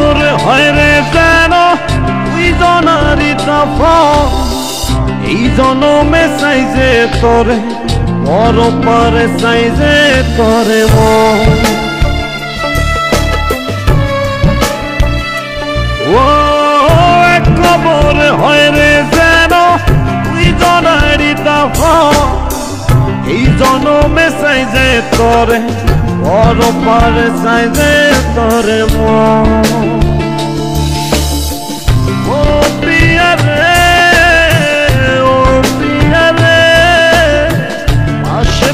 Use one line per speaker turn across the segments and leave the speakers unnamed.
কবর হয় রে যেন তুই জনারি দাফন এই জনমে চাইছে তোরে পরপারে চাইছে তোরে ও এক কবর হয় রে যেন তুই জনারি দাফন এই জনমে চাইছে তোরে পরপারে চাইছে তোরে ও প্রিয়া রে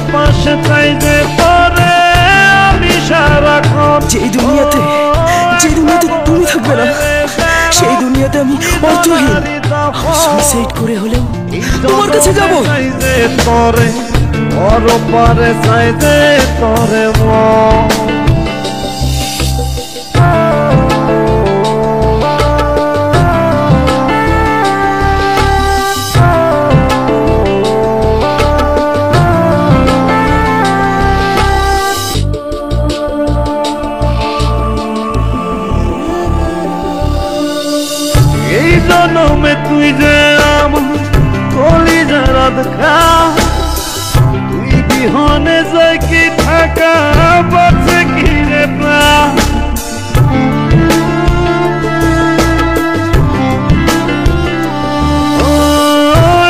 পাশে চাইছে তোরে আমি সারাক্ষণ
যেই দুনিয়াতে তুমি থাকবে না সেই দুনিয়াতে আমি অর্থহীন সুইসাইড করে হলেও তোমার কাছে যাব
তোরে পরপারে চাইছে তোরে এই জনমে তুই যে আমার কলিজার আধা তুই বিহনে যাই কি থাকা বাঁচে কি রে প্রাণ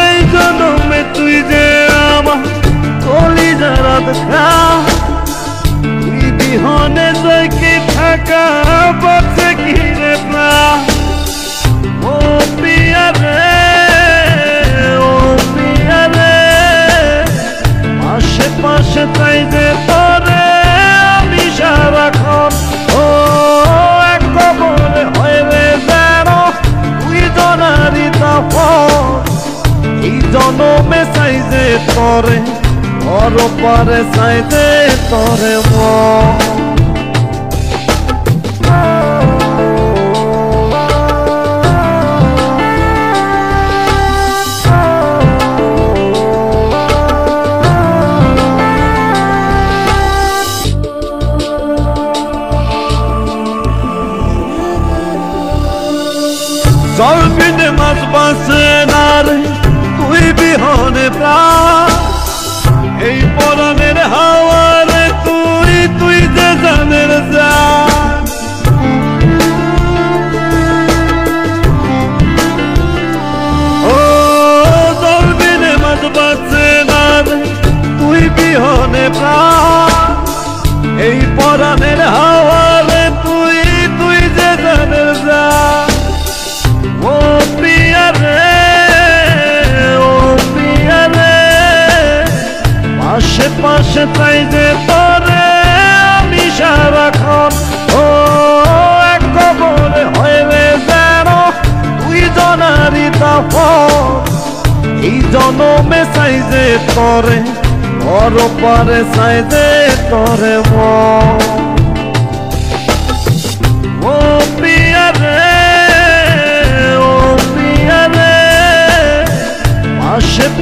এই জনমে তুই যে আমার কলিজার আধা তুই বিহনে যাই কি থাকা বাঁচে কি রে প্রাণ ও প্রিয়া রে পাশে চাইছে তোরে আমি সারাক্ষণ ও এক কবরে হয় রে যেন তুই জনারি দাফন এই জনমে চাইছে তোরে পরপারে চাইছে তোরে জল বিনে মাছ বাঁচে না রে তুই বিহনে প্রাণ এই পরাণের হাওয়ারে তুই যে জানের জান ও জল বিনে মাছ বাঁচে না রে তুই বিহনে প্রাণ এই পরাণের হাওয়ারে তুই যে জানের জান ও প্রিয়া রে পাশে চাইছে তোরে আমি সারাক্ষণ ও এক কবরে হয় রে যেন তুই জনারি দাফন এই জনমে চাইছে তোরে পরপারে চাইছে তোরে ও প্রিয়া রে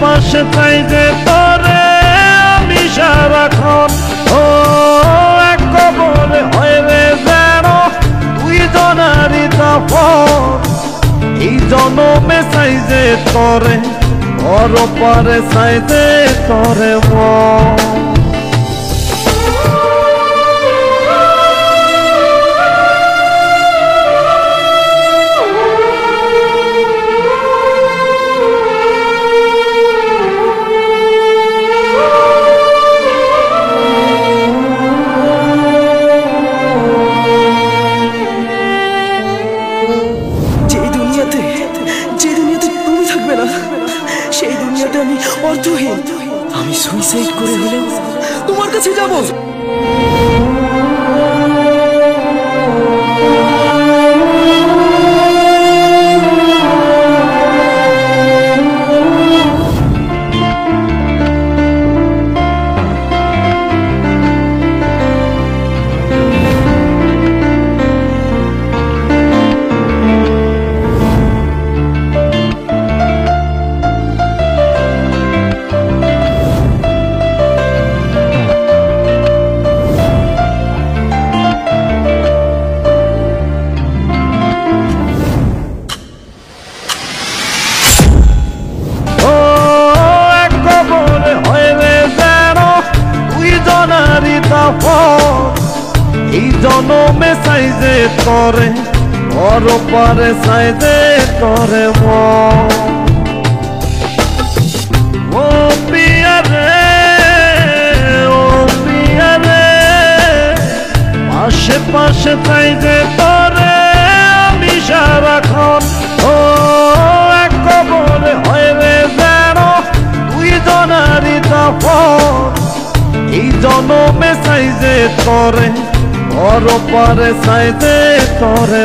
পাশে চাইছে তোরে আমি সারাক্ষণ ও এক কবরে হয় রে যেন তুই জনারি দাফন এই জনমে চাইছে তোরে পরপারে চাইছে তোরে
আমি অর্থহীন আমি সুইসাইড করে হলেও তোমার কাছে যাব
তরে বড় পারে সাইজে তরে ও পিয়া রে পাশে পাশে সাইজে তরে আমি সারাক্ষণ ও এক কবরে হয় রে যেন দুই জনারি দাফন এই জনমে সাইজে তরে বড় পারে সাইজে তরে